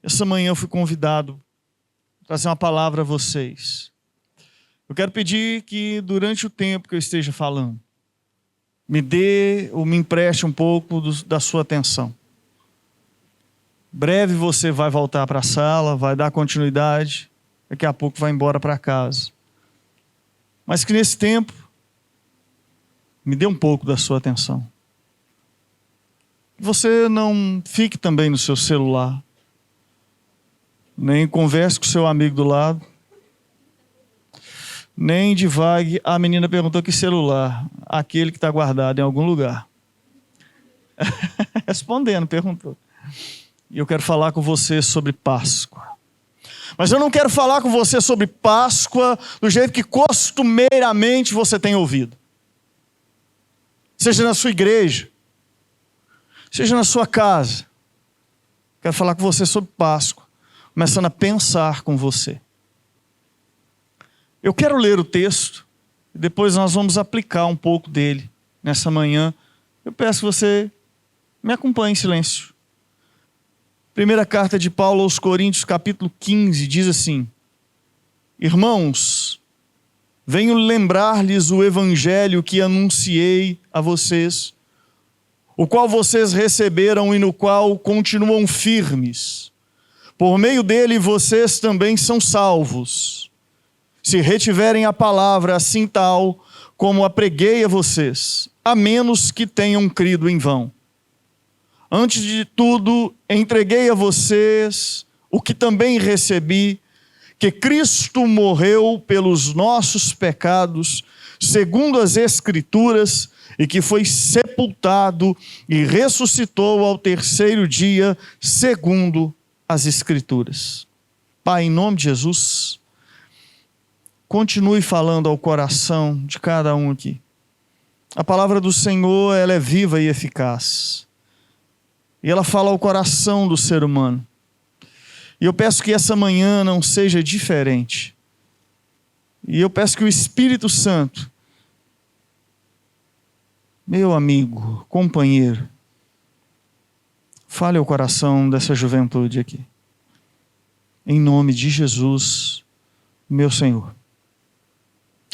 Essa manhã eu fui convidado a trazer uma palavra a vocês. Eu quero pedir que durante o tempo que eu esteja falando, me dê ou me empreste um pouco da sua atenção. Breve você vai voltar para a sala, vai dar continuidade, daqui a pouco vai embora para casa. Mas que nesse tempo, me dê um pouco da sua atenção. Você não fique também no seu celular, nem converse com o seu amigo do lado, nem divague. A menina perguntou que celular, aquele que está guardado em algum lugar. Respondendo, perguntou. E eu quero falar com você sobre Páscoa. Mas eu não quero falar com você sobre Páscoa do jeito que costumeiramente você tem ouvido. Seja na sua igreja, seja na sua casa. Quero falar com você sobre Páscoa, começando a pensar com você. Eu quero ler o texto, e depois nós vamos aplicar um pouco dele nessa manhã. Eu peço que você me acompanhe em silêncio. Primeira carta de Paulo aos Coríntios, capítulo 15, diz assim: Irmãos, venho lembrar-lhes o evangelho que anunciei a vocês, o qual vocês receberam e no qual continuam firmes. Por meio dele vocês também são salvos, se retiverem a palavra assim tal como a preguei a vocês, a menos que tenham crido em vão. Antes de tudo, entreguei a vocês o que também recebi, que Cristo morreu pelos nossos pecados, segundo as Escrituras, e que foi sepultado e ressuscitou ao terceiro dia, segundo as Escrituras. Pai, em nome de Jesus, continue falando ao coração de cada um aqui. A palavra do Senhor, ela é viva e eficaz. E ela fala ao coração do ser humano. E eu peço que essa manhã não seja diferente. E eu peço que o Espírito Santo, meu amigo, companheiro, fale ao coração dessa juventude aqui. Em nome de Jesus, meu Senhor.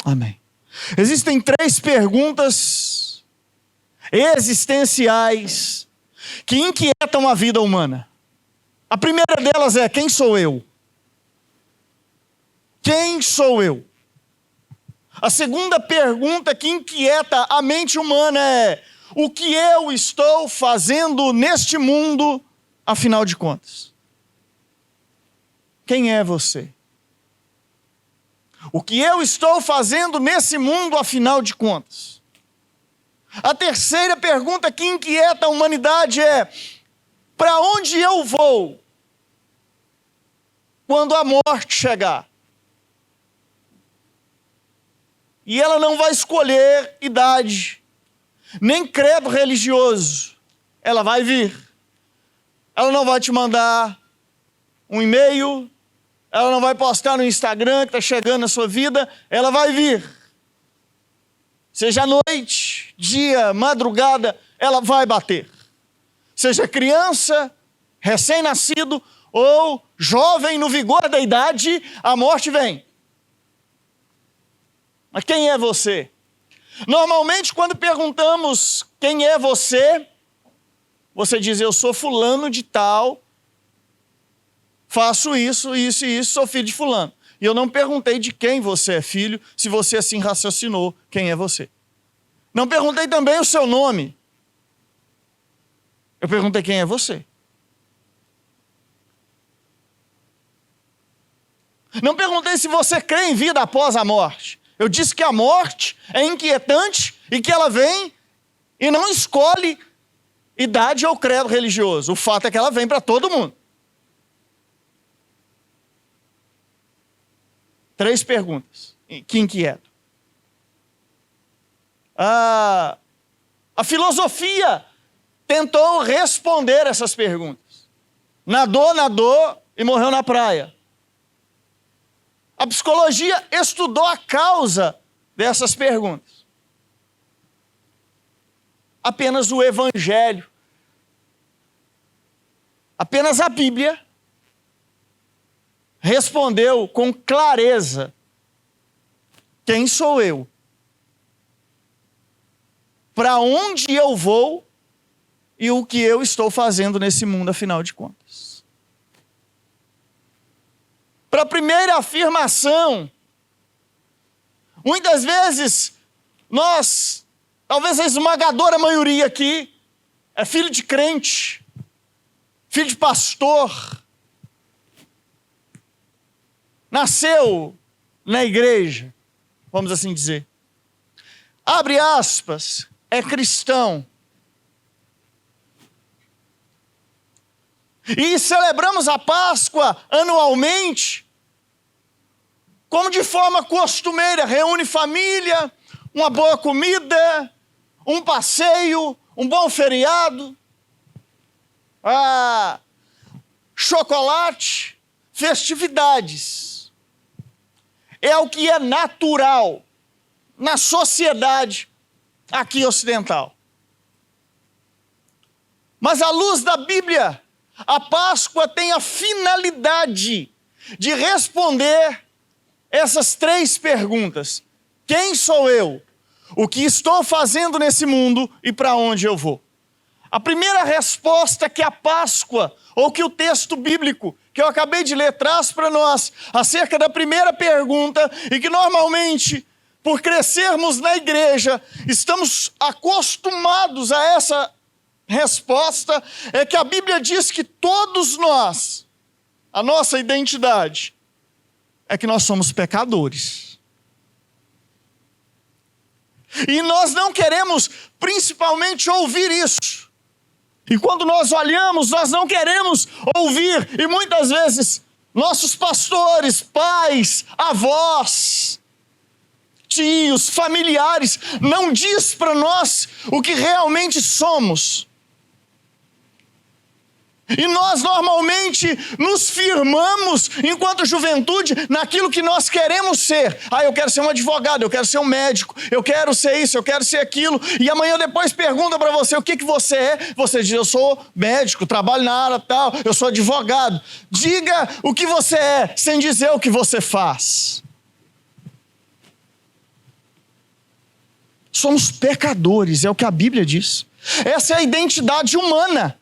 Amém. Existem 3 perguntas existenciais que inquietam a vida humana. A primeira delas é: quem sou eu? Quem sou eu? A segunda pergunta que inquieta a mente humana é: o que eu estou fazendo neste mundo, afinal de contas? Quem é você? O que eu estou fazendo nesse mundo, afinal de contas? A terceira pergunta que inquieta a humanidade é: para onde eu vou quando a morte chegar? E ela não vai escolher idade, nem credo religioso. Ela vai vir. Ela não vai te mandar um e-mail, ela não vai postar no Instagram que está chegando na sua vida, ela vai vir. Seja noite, dia, madrugada, ela vai bater. Seja criança, recém-nascido ou jovem no vigor da idade, a morte vem. Mas quem é você? Normalmente, quando perguntamos quem é você, você diz: eu sou fulano de tal, faço isso, isso e isso, sou filho de fulano. E eu não perguntei de quem você é filho, se você assim raciocinou quem é você. Não perguntei também o seu nome. Eu perguntei quem é você. Não perguntei se você crê em vida após a morte. Eu disse que a morte é inquietante e que ela vem e não escolhe idade ou credo religioso. O fato é que ela vem para todo mundo. 3 perguntas que inquietam. A filosofia tentou responder essas perguntas. Nadou e morreu na praia. A psicologia estudou a causa dessas perguntas. Apenas o Evangelho, apenas a Bíblia, respondeu com clareza: quem sou eu? Para onde eu vou e o que eu estou fazendo nesse mundo, afinal de contas? Para a primeira afirmação, muitas vezes nós, talvez a esmagadora maioria aqui, é filho de crente, filho de pastor, nasceu na igreja, vamos assim dizer. Abre aspas, é cristão. E celebramos a Páscoa anualmente, como de forma costumeira, reúne família, uma boa comida, um passeio, um bom feriado, chocolate, festividades. É o que é natural na sociedade aqui ocidental. Mas à luz da Bíblia, a Páscoa tem a finalidade de responder essas três perguntas: quem sou eu? O que estou fazendo nesse mundo e para onde eu vou? A primeira resposta que a Páscoa, ou que o texto bíblico que eu acabei de ler traz para nós, acerca da primeira pergunta, e que normalmente, por crescermos na igreja, estamos acostumados a essa resposta, é que a Bíblia diz que todos nós, a nossa identidade, é que nós somos pecadores. E nós não queremos principalmente ouvir isso. E quando nós olhamos, nós não queremos ouvir, e muitas vezes nossos pastores, pais, avós, tios, familiares, não diz para nós o que realmente somos. E nós normalmente nos firmamos, enquanto juventude, naquilo que nós queremos ser. Eu quero ser um advogado, eu quero ser um médico, eu quero ser isso, eu quero ser aquilo. E amanhã depois pergunta para você o que você é. Você diz: eu sou médico, trabalho na área tal, eu sou advogado. Diga o que você é, sem dizer o que você faz. Somos pecadores, é o que a Bíblia diz. Essa é a identidade humana.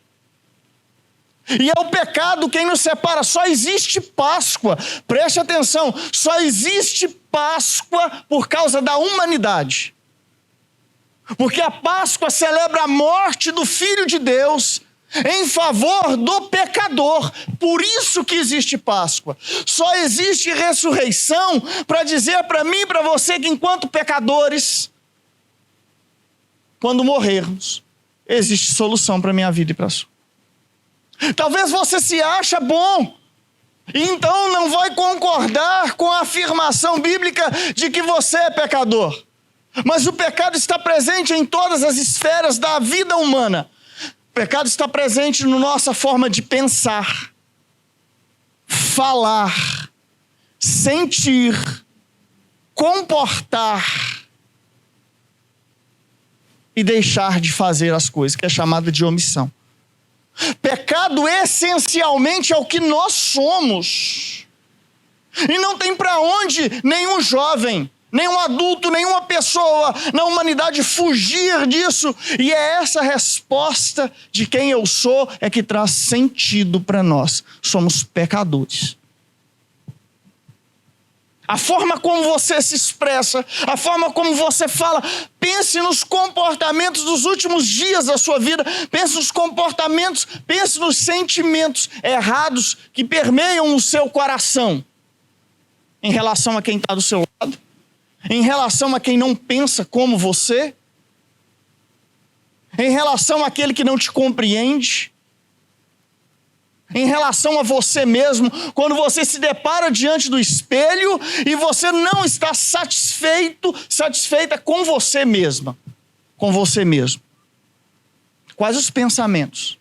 E é o pecado quem nos separa. Só existe Páscoa, preste atenção, só existe Páscoa por causa da humanidade. Porque a Páscoa celebra a morte do Filho de Deus em favor do pecador. Por isso que existe Páscoa. Só existe ressurreição para dizer para mim e para você que, enquanto pecadores, quando morrermos, existe solução para a minha vida e para a sua. Talvez você se acha bom, e então não vai concordar com a afirmação bíblica de que você é pecador. Mas o pecado está presente em todas as esferas da vida humana. O pecado está presente na nossa forma de pensar, falar, sentir, comportar e deixar de fazer as coisas, que é chamada de omissão. Pecado essencialmente é o que nós somos. E não tem para onde nenhum jovem, nenhum adulto, nenhuma pessoa na humanidade fugir disso. E é essa resposta de quem eu sou é que traz sentido para nós. Somos pecadores. A forma como você se expressa, a forma como você fala, pense nos comportamentos dos últimos dias da sua vida, pense nos comportamentos, pense nos sentimentos errados que permeiam o seu coração em relação a quem está do seu lado, em relação a quem não pensa como você, em relação àquele que não te compreende, em relação a você mesmo, quando você se depara diante do espelho e você não está satisfeita com você mesma, com você mesmo. Quais os pensamentos?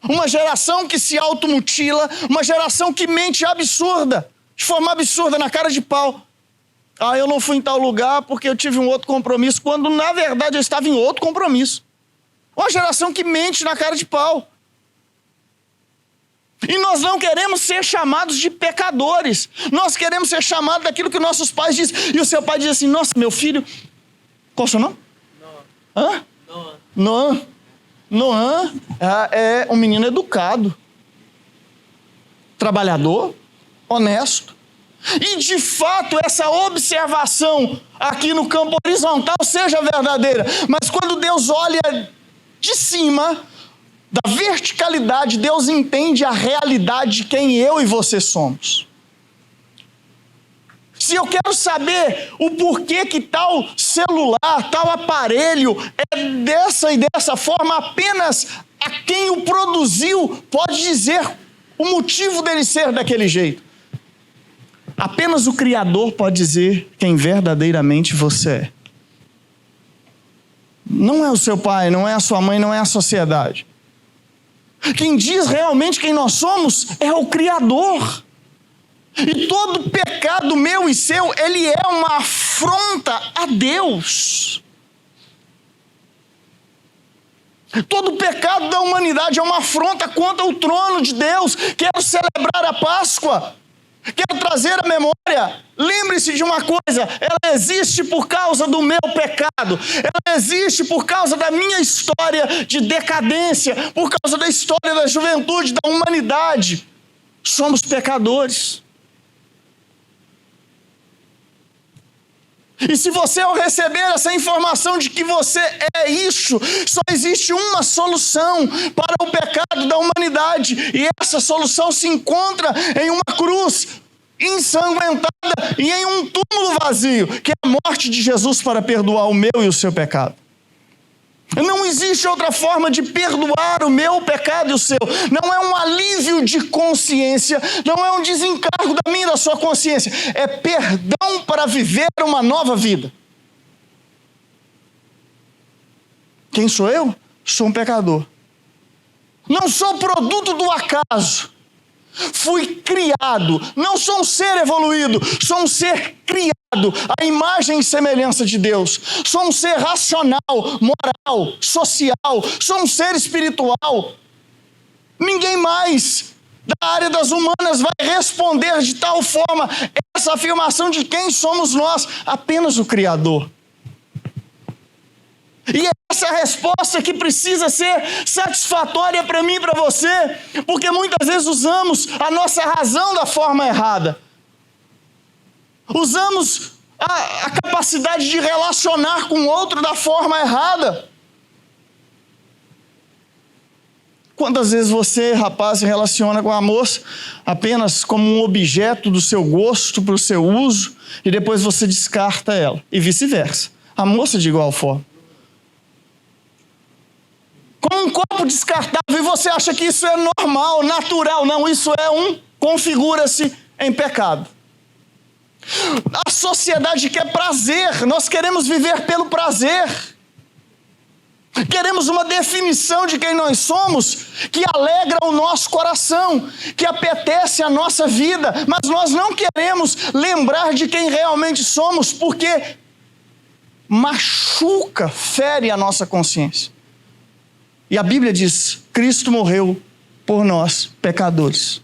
Uma geração que se automutila, uma geração que mente absurda, de forma absurda, na cara de pau. Eu não fui em tal lugar porque eu tive um outro compromisso, quando na verdade eu estava em outro compromisso. Uma geração que mente na cara de pau. E nós não queremos ser chamados de pecadores. Nós queremos ser chamados daquilo que nossos pais dizem. E o seu pai diz assim: nossa, meu filho... Qual o seu nome? Noah. Hã? Noah é um menino educado, trabalhador, honesto. E de fato essa observação aqui no campo horizontal seja verdadeira. Mas quando Deus olha de cima, da verticalidade, Deus entende a realidade de quem eu e você somos. Se eu quero saber o porquê que tal celular, tal aparelho é dessa e dessa forma, apenas a quem o produziu pode dizer o motivo dele ser daquele jeito. Apenas o Criador pode dizer quem verdadeiramente você é. Não é o seu pai, não é a sua mãe, não é a sociedade. Quem diz realmente quem nós somos é o Criador. E todo pecado meu e seu, ele é uma afronta a Deus. Todo pecado da humanidade é uma afronta contra o trono de Deus. Quero celebrar a Páscoa. Quero trazer a memória. Lembre-se de uma coisa: ela existe por causa do meu pecado. Ela existe por causa da minha história de decadência, por causa da história da juventude, da humanidade. Somos pecadores. E se você ao receber essa informação de que você é isso, só existe uma solução para o pecado da humanidade, e essa solução se encontra em uma cruz ensanguentada e em um túmulo vazio, que é a morte de Jesus para perdoar o meu e o seu pecado. Não existe outra forma de perdoar o meu pecado e o seu. Não é um alívio de consciência, não é um desencargo da minha e da sua consciência. É perdão para viver uma nova vida. Quem sou eu? Sou um pecador. Não sou produto do acaso. Fui criado. Não sou um ser evoluído, sou um ser criado à imagem e semelhança de Deus. Sou um ser racional, moral, social. Sou um ser espiritual. Ninguém mais da área das humanas vai responder de tal forma essa afirmação de quem somos nós. Apenas o Criador. E é essa resposta que precisa ser satisfatória para mim e para você, porque muitas vezes usamos a nossa razão da forma errada. Usamos a capacidade de relacionar com o outro da forma errada. Quantas vezes você, rapaz, se relaciona com a moça apenas como um objeto do seu gosto, para o seu uso, e depois você descarta ela, e vice-versa. A moça de igual forma. Como um copo descartável, e você acha que isso é normal, natural. Não, isso é configura-se em pecado. A sociedade quer prazer, nós queremos viver pelo prazer. Queremos uma definição de quem nós somos, que alegra o nosso coração, que apetece a nossa vida, mas nós não queremos lembrar de quem realmente somos, porque machuca, fere a nossa consciência. E a Bíblia diz: Cristo morreu por nós, pecadores.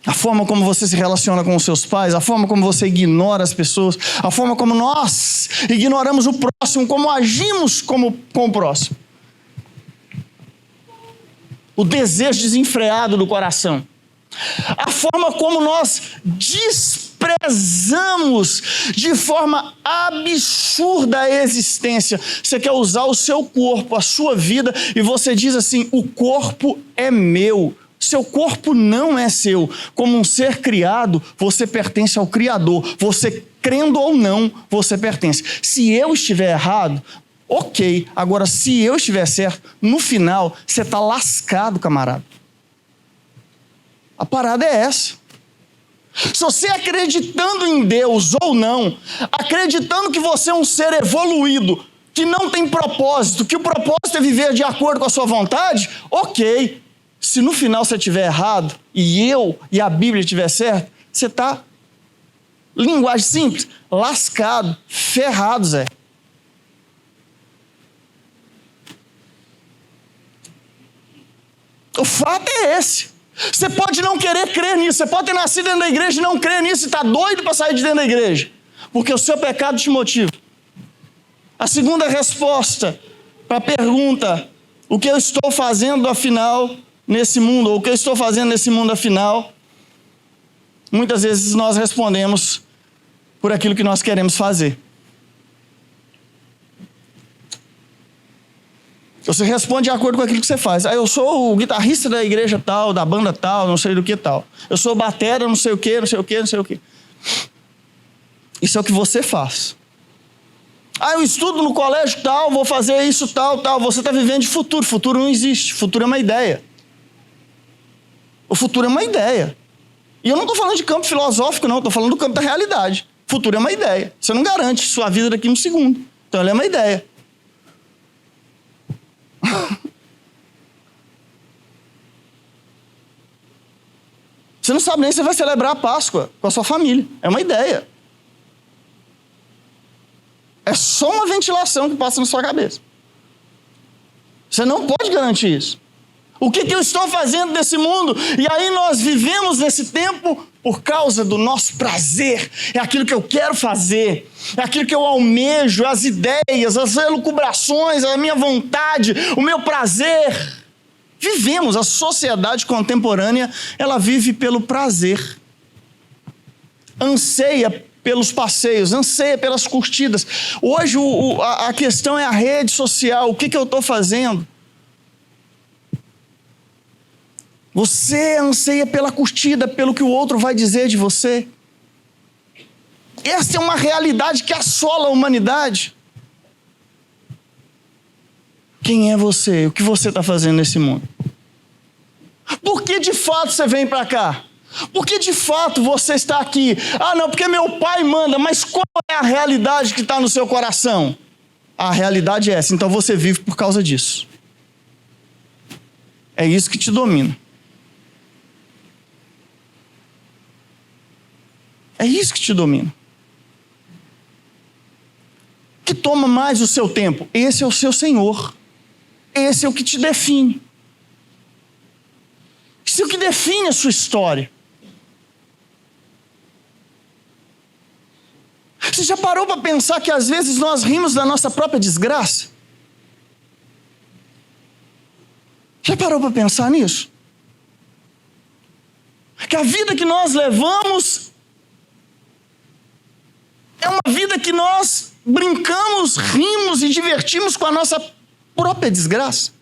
A forma como você se relaciona com os seus pais, a forma como você ignora as pessoas, a forma como nós ignoramos o próximo, como agimos com o próximo. O desejo desenfreado do coração. A forma como nós desprezamos de forma absurda a existência. Você quer usar o seu corpo, a sua vida, e você diz assim: o corpo é meu. Seu corpo não é seu. Como um ser criado, você pertence ao Criador. Você, crendo ou não, você pertence. Se eu estiver errado, ok. Agora, se eu estiver certo, no final, você está lascado, camarada. A parada é essa. Se você acreditando em Deus ou não, acreditando que você é um ser evoluído, que não tem propósito, que o propósito é viver de acordo com a sua vontade, ok. Se no final você estiver errado, e a Bíblia estiver certa, você está, linguagem simples, lascado, ferrado, Zé. O fato é esse. Você pode não querer crer nisso, você pode ter nascido dentro da igreja e não crer nisso e está doido para sair de dentro da igreja, porque o seu pecado te motiva. A segunda resposta para a pergunta, o que eu estou fazendo afinal nesse mundo, ou o que eu estou fazendo nesse mundo afinal, muitas vezes nós respondemos por aquilo que nós queremos fazer. Você responde de acordo com aquilo que você faz. Eu sou o guitarrista da igreja tal, da banda tal, não sei do que tal. Eu sou batera, não sei o que, não sei o que, não sei o que. Isso é o que você faz. Eu estudo no colégio tal, vou fazer isso tal, tal. Você está vivendo de futuro. Futuro não existe. Futuro é uma ideia. O futuro é uma ideia. E eu não estou falando de campo filosófico, não. Estou falando do campo da realidade. Futuro é uma ideia. Você não garante sua vida daqui a um segundo. Então ela é uma ideia. Você não sabe nem se você vai celebrar a Páscoa com a sua família. É uma ideia. É só uma ventilação que passa na sua cabeça. Você não pode garantir isso. O que eu estou fazendo nesse mundo? E aí nós vivemos nesse tempo por causa do nosso prazer. É aquilo que eu quero fazer. É aquilo que eu almejo, as ideias, as elucubrações, a minha vontade, o meu prazer. Vivemos, a sociedade contemporânea, ela vive pelo prazer. Anseia pelos passeios, anseia pelas curtidas. Hoje a questão é a rede social. O que eu estou fazendo? Você anseia pela curtida, pelo que o outro vai dizer de você. Essa é uma realidade que assola a humanidade. Quem é você? O que você está fazendo nesse mundo? Por que de fato você vem para cá? Por que de fato você está aqui? Não, porque meu pai manda. Mas qual é a realidade que está no seu coração? A realidade é essa. Então você vive por causa disso. É isso que te domina. É isso que te domina. Que toma mais o seu tempo? Esse é o seu Senhor. Esse é o que te define. Isso é o que define a sua história. Você já parou para pensar que às vezes nós rimos da nossa própria desgraça? Já parou para pensar nisso? Que a vida que nós levamos é uma vida que nós brincamos, rimos e divertimos com a nossa própria desgraça.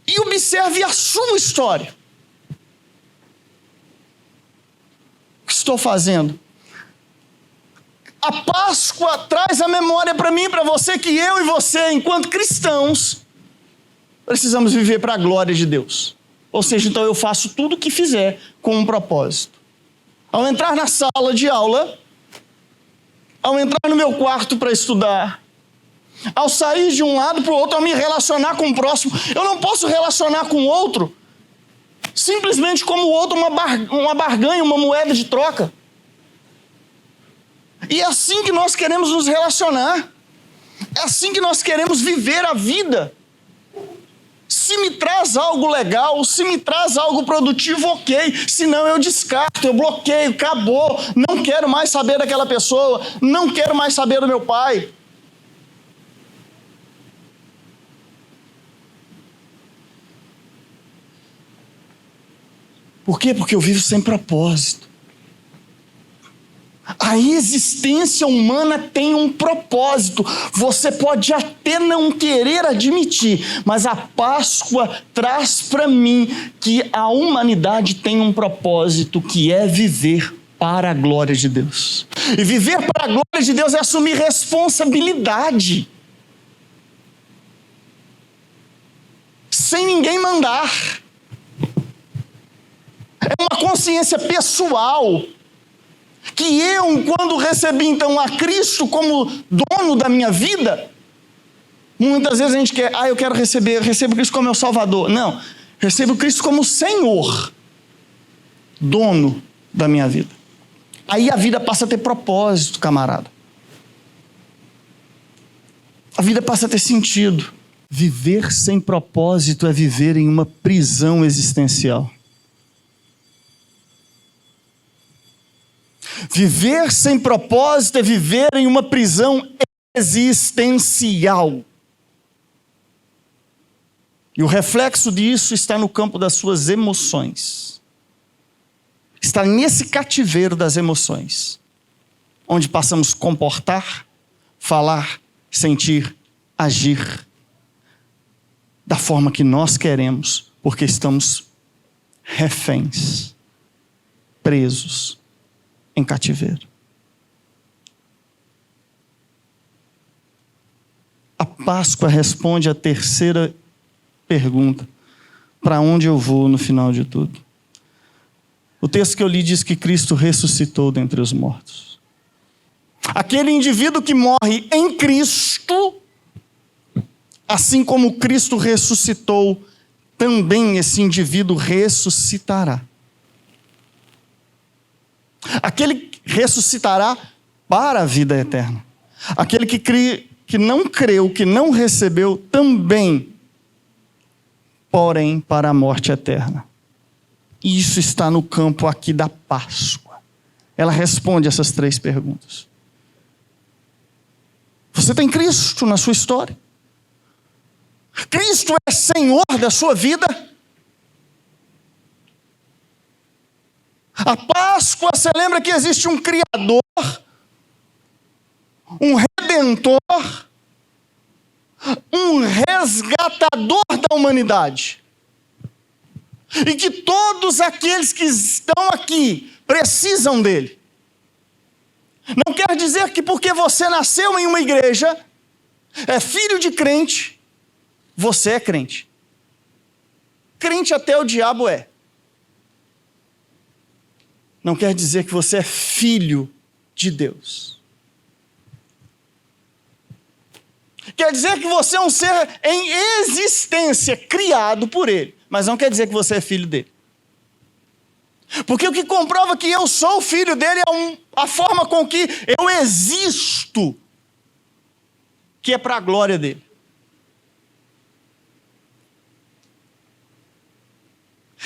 E observe a sua história. O que estou fazendo? A Páscoa traz a memória para mim e para você que eu e você, enquanto cristãos, precisamos viver para a glória de Deus. Ou seja, então eu faço tudo o que fizer com um propósito. Ao entrar na sala de aula, ao entrar no meu quarto para estudar, ao sair de um lado para o outro, ao me relacionar com o próximo, eu não posso relacionar com o outro simplesmente como o outro uma barganha, uma moeda de troca. E é assim que nós queremos nos relacionar. É assim que nós queremos viver a vida. Se me traz algo legal, se me traz algo produtivo, ok. Se não, eu descarto, eu bloqueio, acabou. Não quero mais saber daquela pessoa. Não quero mais saber do meu pai. Por quê? Porque eu vivo sem propósito. A existência humana tem um propósito. Você pode até não querer admitir, mas a Páscoa traz para mim que a humanidade tem um propósito, que é viver para a glória de Deus. E viver para a glória de Deus é assumir responsabilidade. Sem ninguém mandar. É uma consciência pessoal. Que eu, quando recebi então a Cristo como dono da minha vida, muitas vezes a gente quer, eu quero recebo Cristo como meu Salvador. Não, recebo Cristo como Senhor, dono da minha vida. Aí a vida passa a ter propósito, camarada. A vida passa a ter sentido. Viver sem propósito é viver em uma prisão existencial. Viver sem propósito é viver em uma prisão existencial. E o reflexo disso está no campo das suas emoções. Está nesse cativeiro das emoções, onde passamos a comportar, falar, sentir, agir da forma que nós queremos, porque estamos reféns, presos em cativeiro. A Páscoa responde à terceira pergunta: para onde eu vou no final de tudo? O texto que eu li diz que Cristo ressuscitou dentre os mortos. Aquele indivíduo que morre em Cristo, assim como Cristo ressuscitou, também esse indivíduo ressuscitará. Aquele ressuscitará para a vida eterna. Aquele que não creu, que não recebeu, também, porém, para a morte eterna. Isso está no campo aqui da Páscoa. Ela responde essas três perguntas. Você tem Cristo na sua história? Cristo é Senhor da sua vida? A Páscoa, você lembra que existe um Criador, um Redentor, um resgatador da humanidade. E que todos aqueles que estão aqui precisam dele. Não quer dizer que porque você nasceu em uma igreja, é filho de crente, você é crente. Crente até o diabo é. Não quer dizer que você é filho de Deus. Quer dizer que você é um ser em existência, criado por Ele. Mas não quer dizer que você é filho dele. Porque o que comprova que eu sou filho dele é a forma com que eu existo, que é para a glória dele.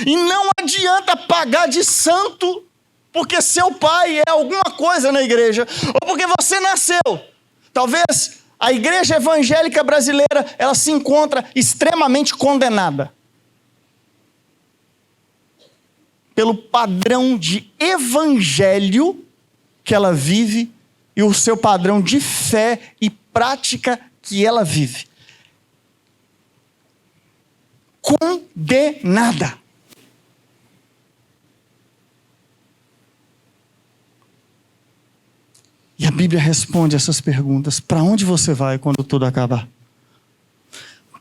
E não adianta pagar de santo porque seu pai é alguma coisa na igreja, ou porque você nasceu. Talvez a igreja evangélica brasileira, ela se encontra extremamente condenada pelo padrão de evangelho que ela vive e o seu padrão de fé e prática que ela vive. Condenada. E a Bíblia responde essas perguntas. Para onde você vai quando tudo acabar?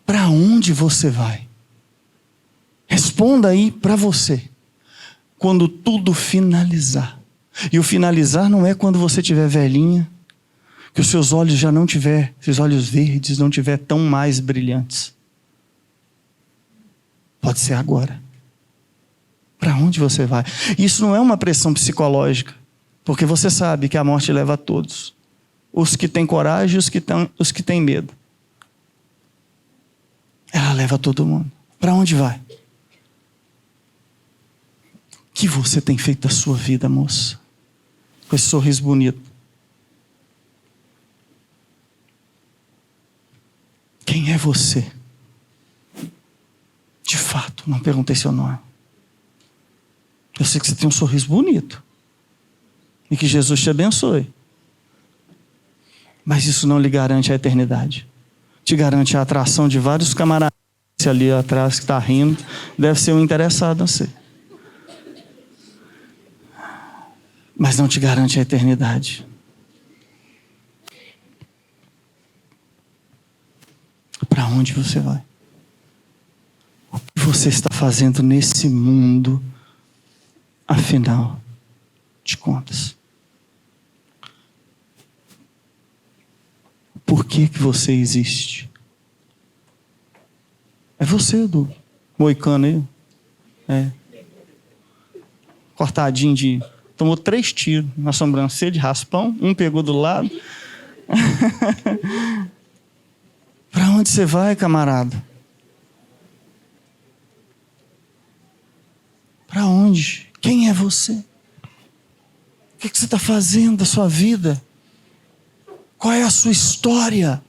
Para onde você vai? Responda aí para você. Quando tudo finalizar. E o finalizar não é quando você estiver velhinha, que os seus olhos já não tiver, seus olhos verdes não tiver tão mais brilhantes. Pode ser agora. Para onde você vai? Isso não é uma pressão psicológica, porque você sabe que a morte leva a todos. Os que têm coragem e os que têm medo. Ela leva todo mundo. Para onde vai? O que você tem feito da sua vida, moça? Com esse sorriso bonito. Quem é você? De fato, não perguntei seu nome. Eu sei que você tem um sorriso bonito. E que Jesus te abençoe. Mas isso não lhe garante a eternidade. Te garante a atração de vários camaradas ali atrás que está rindo. Deve ser um interessado, não sei. Mas não te garante a eternidade. Para onde você vai? O que você está fazendo nesse mundo, afinal de contas? Por que você existe? É você, do moicano aí. É. Cortadinho de... Tomou 3 tiros na sobrancelha de raspão. Um pegou do lado. onde você vai, camarada? Para onde? Quem é você? O que você está fazendo da sua vida? Qual é a sua história?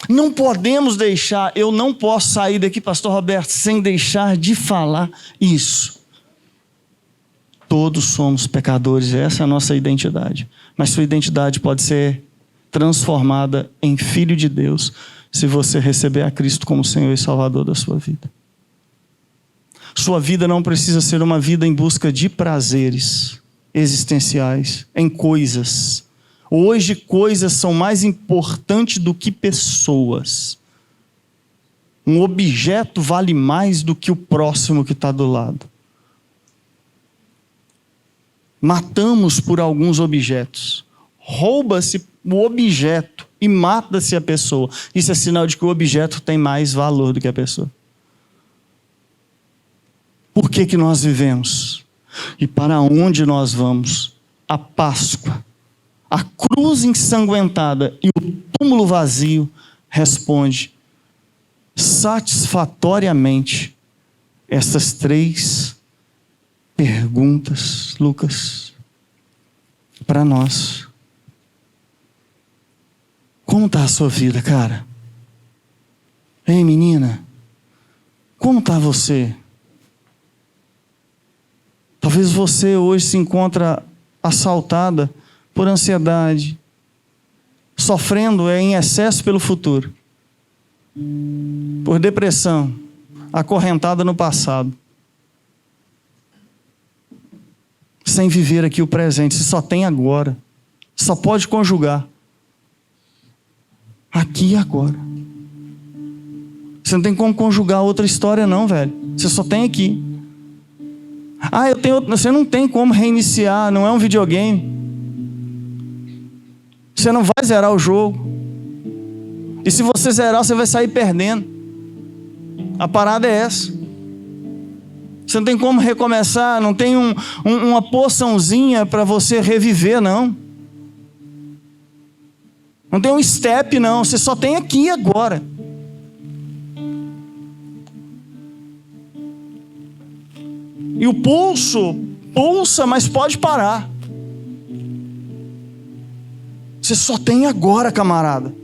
Não podemos deixar, eu não posso sair daqui, pastor Roberto, sem deixar de falar isso. Todos somos pecadores, essa é a nossa identidade. Mas sua identidade pode ser transformada em filho de Deus, se você receber a Cristo como Senhor e Salvador da sua vida. Sua vida não precisa ser uma vida em busca de prazeres existenciais, em coisas. Hoje, coisas são mais importantes do que pessoas. Um objeto vale mais do que o próximo que está do lado. Matamos por alguns objetos. Rouba-se o objeto e mata-se a pessoa. Isso é sinal de que o objeto tem mais valor do que a pessoa. Por que nós vivemos? E para onde nós vamos? A Páscoa, a cruz ensanguentada e o túmulo vazio responde satisfatoriamente essas 3 perguntas, Lucas, para nós. Como está a sua vida, cara? Ei, menina, como está você? Talvez você hoje se encontra assaltada por ansiedade, sofrendo em excesso pelo futuro, por depressão, acorrentada no passado, sem viver aqui o presente. Você só tem agora, só pode conjugar aqui e agora. Você não tem como conjugar outra história não, velho. Você só tem aqui. Você não tem como reiniciar, não é um videogame. Você não vai zerar o jogo. E se você zerar, você vai sair perdendo. A parada é essa. Você não tem como recomeçar, não tem uma poçãozinha para você reviver, não. Não tem um step, não. Você só tem aqui e agora. E o pulso pulsa, mas pode parar. Você só tem agora, camarada.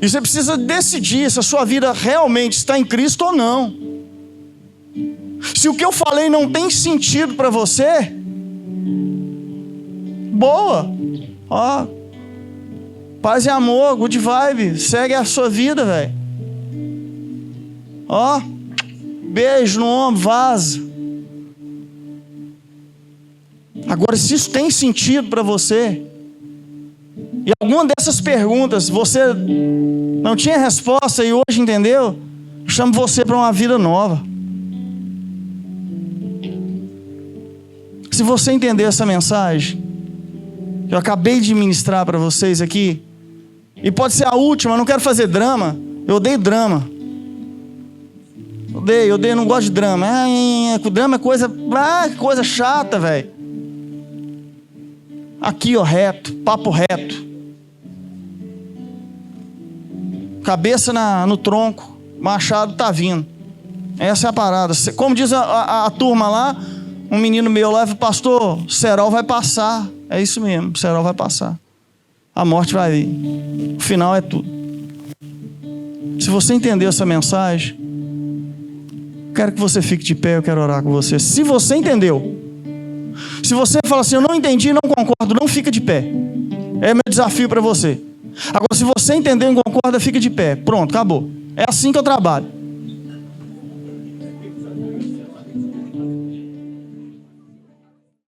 E você precisa decidir se a sua vida realmente está em Cristo ou não. Se o que eu falei não tem sentido para você, boa. Ó, paz e amor, good vibe, segue a sua vida, velho. Ó, beijo no ombro, vaza. Agora, se isso tem sentido para você, e alguma dessas perguntas você não tinha resposta e hoje entendeu, eu chamo você para uma vida nova. Se você entender essa mensagem que eu acabei de ministrar para vocês aqui, e pode ser a última, eu não quero fazer drama, eu odeio drama. Odeio, não gosto de drama. Drama é coisa chata, velho. Aqui, ó, reto, papo reto. Cabeça no tronco, machado tá vindo. Essa é a parada. Como diz a turma lá, um menino meu lá, pastor, cerol vai passar. É isso mesmo, cerol vai passar. A morte vai vir. O final é tudo. Se você entendeu essa mensagem, quero que você fique de pé, eu quero orar com você. Se você entendeu, se você fala assim, eu não entendi, não concordo, não fica de pé. É meu desafio para você. Agora, se você entendeu e concorda, fica de pé. Pronto, acabou. É assim que eu trabalho.